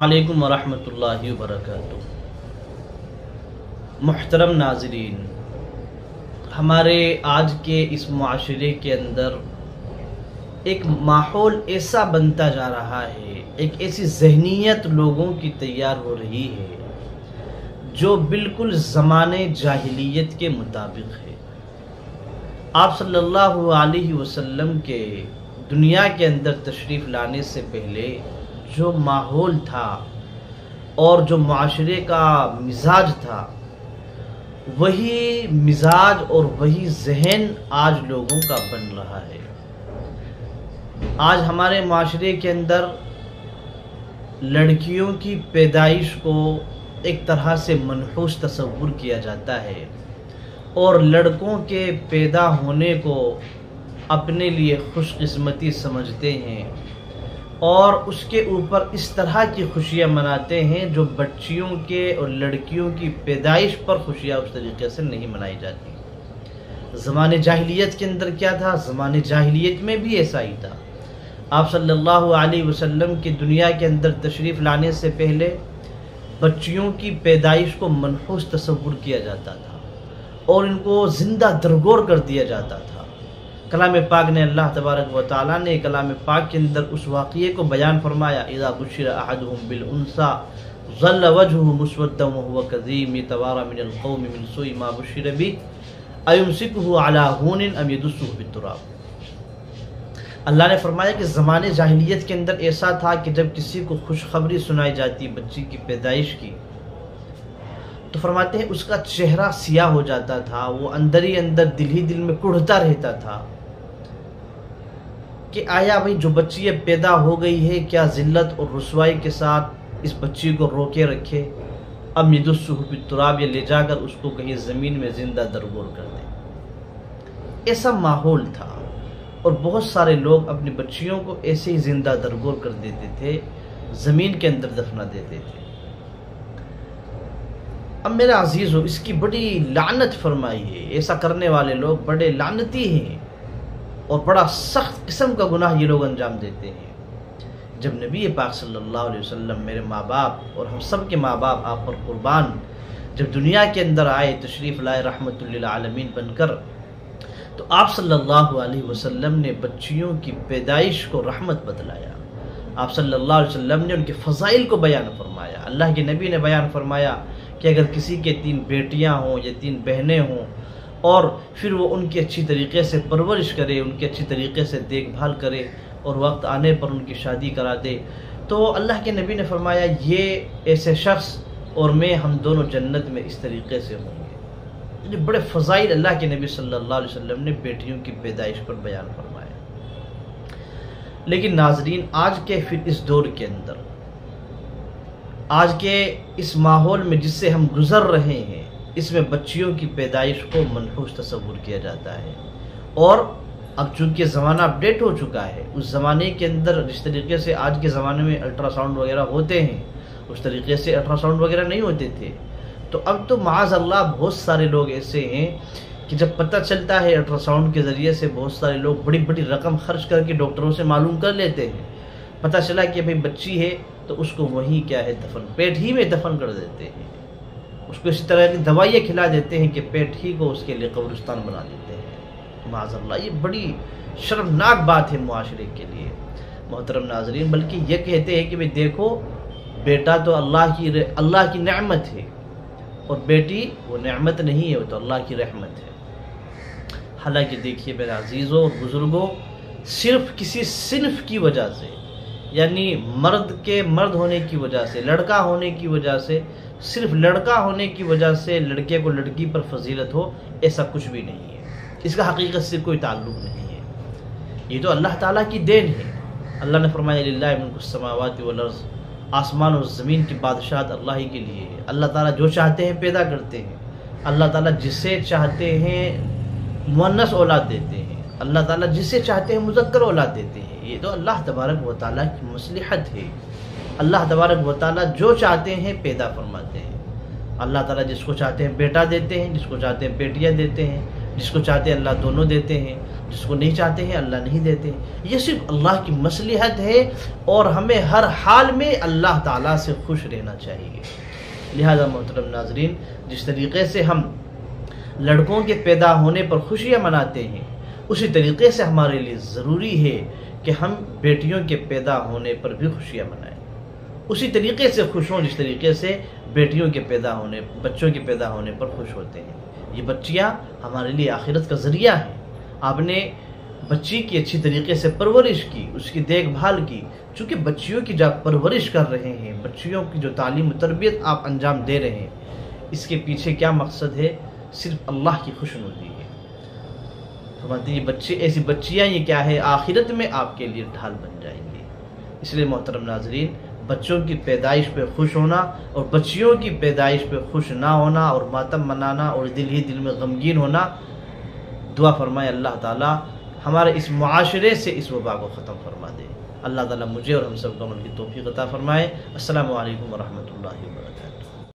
وعلیکم ورحمۃ اللہ وبرکاتہ۔ محترم ناظرین، ہمارے آج کے اس معاشرے کے اندر ایک ماحول ایسا بنتا جا رہا ہے، ایک ایسی ذہنیت لوگوں کی تیار ہو رہی ہے جو بالکل زمانے جاہلیت کے مطابق ہے۔ آپ صلی اللہ علیہ وسلم کے دنیا کے اندر تشریف لانے سے پہلے جو ماحول تھا اور جو معاشرے کا مزاج تھا، وہی مزاج اور وہی ذہن آج لوگوں کا بن رہا ہے۔ آج ہمارے معاشرے کے اندر لڑکیوں کی پیدائش کو ایک طرح سے منحوس تصور کیا جاتا ہے اور لڑکوں کے پیدا ہونے کو اپنے لیے خوش قسمتی سمجھتے ہیں اور اس کے اوپر اس طرح کی خوشیاں مناتے ہیں جو بچیوں کے اور لڑکیوں کی پیدائش پر خوشیاں اس طریقے سے نہیں منائی جاتی۔ زمانے جاہلیت کے اندر کیا تھا؟ زمانے جاہلیت میں بھی ایسا ہی تھا۔ آپ صلی اللہ علیہ وسلم کی دنیا کے اندر تشریف لانے سے پہلے بچیوں کی پیدائش کو منحوس تصور کیا جاتا تھا اور ان کو زندہ درگور کر دیا جاتا تھا۔ کلام پاک نے اللہ تبارک و تعالیٰ نے کلام پاک کے اندر اس واقعے کو بیان فرمایا، اذا بشر احدهم بالانثى ظل وجهه مسودا وهو كظيم يتوارى من القوم من سوء ما بشر به ايمسكه على هون ام يدسه بالتراب۔ اللہ نے فرمایا کہ زمانے جاہلیت کے اندر ایسا تھا کہ جب کسی کو خوشخبری سنائی جاتی بچی کی پیدائش کی تو فرماتے ہیں اس کا چہرہ سیاہ ہو جاتا تھا، وہ اندر ہی اندر دل ہی دل میں کڑھتا رہتا تھا کہ آیا بھئی جو بچی پیدا ہو گئی ہے کیا ذلت اور رسوائی کے ساتھ اس بچی کو روکے رکھے، اب یدسہ بالتراب، یا لے جا کر اس کو کہیں زمین میں زندہ درگور کر دیں۔ ایسا ماحول تھا اور بہت سارے لوگ اپنی بچیوں کو ایسے ہی زندہ درگور کر دیتے تھے، زمین کے اندر دفنا دیتے تھے۔ اب میرے عزیزو، اس کی بڑی لعنت فرمائی ہے، ایسا کرنے والے لوگ بڑے لعنتی ہیں اور بڑا سخت قسم کا گناہ یہ لوگ انجام دیتے ہیں۔ جب نبی پاک صلی اللہ علیہ وسلم، میرے ماں باپ اور ہم سب کے ماں باپ آپ پر قربان، جب دنیا کے اندر آئے، تشریف لائے رحمت للعالمین بن کر، تو آپ صلی اللہ علیہ وسلم نے بچیوں کی پیدائش کو رحمت بتلایا۔ آپ صلی اللہ علیہ وسلم نے ان کے فضائل کو بیان فرمایا۔ اللہ کے نبی نے بیان فرمایا کہ اگر کسی کے 3 بیٹیاں ہوں یا 3 بہنیں ہوں اور پھر وہ ان کی اچھی طریقے سے پرورش کرے، ان کی اچھی طریقے سے دیکھ بھال کرے اور وقت آنے پر ان کی شادی کرا دے، تو اللہ کے نبی نے فرمایا یہ ایسے شخص اور میں، ہم دونوں جنت میں اس طریقے سے ہوں گے۔ یہ بڑے فضائل اللہ کے نبی صلی اللہ علیہ وسلم نے بیٹیوں کی پیدائش پر بیان فرمایا۔ لیکن ناظرین، آج کے پھر اس دور کے اندر، آج کے اس ماحول میں جس سے ہم گزر رہے ہیں، اس میں بچیوں کی پیدائش کو منحوس تصور کیا جاتا ہے اور اب چونکہ زمانہ اپڈیٹ ہو چکا ہے، اس زمانے کے اندر جس طریقے سے آج کے زمانے میں الٹرا ساؤنڈ وغیرہ ہوتے ہیں، اس طریقے سے الٹرا ساؤنڈ وغیرہ نہیں ہوتے تھے، تو اب تو معاذ اللہ بہت سارے لوگ ایسے ہیں کہ جب پتہ چلتا ہے الٹرا ساؤنڈ کے ذریعے سے، بہت سارے لوگ بڑی بڑی رقم خرچ کر کے ڈاکٹروں سے معلوم کر لیتے ہیں، پتہ چلا کہ بھئی بچی ہے تو اس کو وہیں کیا ہے دفن، پیٹ ہی میں دفن کر دیتے ہیں، اس کو اسی طرح کی دوائیاں کھلا دیتے ہیں کہ پیٹ ہی کو اس کے لیے قبرستان بنا دیتے ہیں۔ معاذ اللہ، یہ بڑی شرمناک بات ہے معاشرے کے لیے محترم ناظرین۔ بلکہ یہ کہتے ہیں کہ بھئی دیکھو، بیٹا تو اللہ کی نعمت ہے اور بیٹی وہ نعمت نہیں ہے، وہ تو اللہ کی رحمت ہے۔ حالانکہ دیکھیے میرے عزیزوں اور بزرگوں، صرف کسی صنف کی وجہ سے، یعنی مرد کے مرد ہونے کی وجہ سے، لڑکا ہونے کی وجہ سے، صرف لڑکا ہونے کی وجہ سے لڑکے کو لڑکی پر فضیلت ہو، ایسا کچھ بھی نہیں ہے، اس کا حقیقت سے کوئی تعلق نہیں ہے۔ یہ تو اللہ تعالیٰ کی دین ہے۔ اللہ نے فرمایا للہ ملک السماوات والارض، آسمان اور زمین کی بادشاہت اللہ ہی کے لیے ہے۔ اللہ تعالیٰ جو چاہتے ہیں پیدا کرتے ہیں، اللہ تعالیٰ جسے چاہتے ہیں مؤنث اولاد دیتے ہیں، اللہ تعالیٰ جسے چاہتے ہیں مذکر اولاد دیتے ہیں۔ یہ تو اللہ تبارک و تعالیٰ کی مصلحت ہے۔ اللہ تبارک و تعالیٰ جو چاہتے ہیں پیدا فرماتے ہیں۔ اللہ تعالیٰ جس کو چاہتے ہیں بیٹا دیتے ہیں، جس کو چاہتے ہیں بیٹیاں دیتے ہیں، جس کو چاہتے ہیں اللہ دونوں دیتے ہیں، جس کو نہیں چاہتے ہیں اللہ نہیں دیتے ہیں۔ یہ صرف اللہ کی مصلحت ہے، اور ہمیں ہر حال میں اللہ تعالیٰ سے خوش رہنا چاہیے۔ لہذا محترم ناظرین، جس طریقے سے ہم لڑکوں کے پیدا ہونے پر خوشیاں مناتے ہیں، اسی طریقے سے ہمارے لیے ضروری ہے کہ ہم بیٹیوں کے پیدا ہونے پر بھی خوشیاں منائیں، اسی طریقے سے خوش ہوں جس طریقے سے بیٹیوں کے بچوں کے پیدا ہونے پر خوش ہوتے ہیں۔ یہ بچیاں ہمارے لیے آخرت کا ذریعہ ہیں۔ آپ نے بچی کی اچھی طریقے سے پرورش کی، اس کی دیکھ بھال کی، چونکہ بچیوں کی جو پرورش کر رہے ہیں، بچیوں کی جو تعلیم و تربیت آپ انجام دے رہے ہیں، اس کے پیچھے کیا مقصد ہے؟ صرف اللہ کی خوشنودی ہے۔ فرماتے ہیں یہ ایسی بچیاں یہ کیا ہے؟ آخرت میں آپ کے لیے ڈھال بن جائیں گی۔ اس لیے محترم ناظرین، بچوں کی پیدائش پہ خوش ہونا اور بچیوں کی پیدائش پہ خوش نہ ہونا اور ماتم منانا اور دل ہی دل میں غمگین ہونا، دعا فرمائے اللہ تعالیٰ ہمارے اس معاشرے سے اس وبا کو ختم فرما دے۔ اللہ تعالیٰ مجھے اور ہم سب کو عمل کی توفیق عطا فرمائے۔ السلام علیکم ورحمۃ اللہ وبرکاتہ۔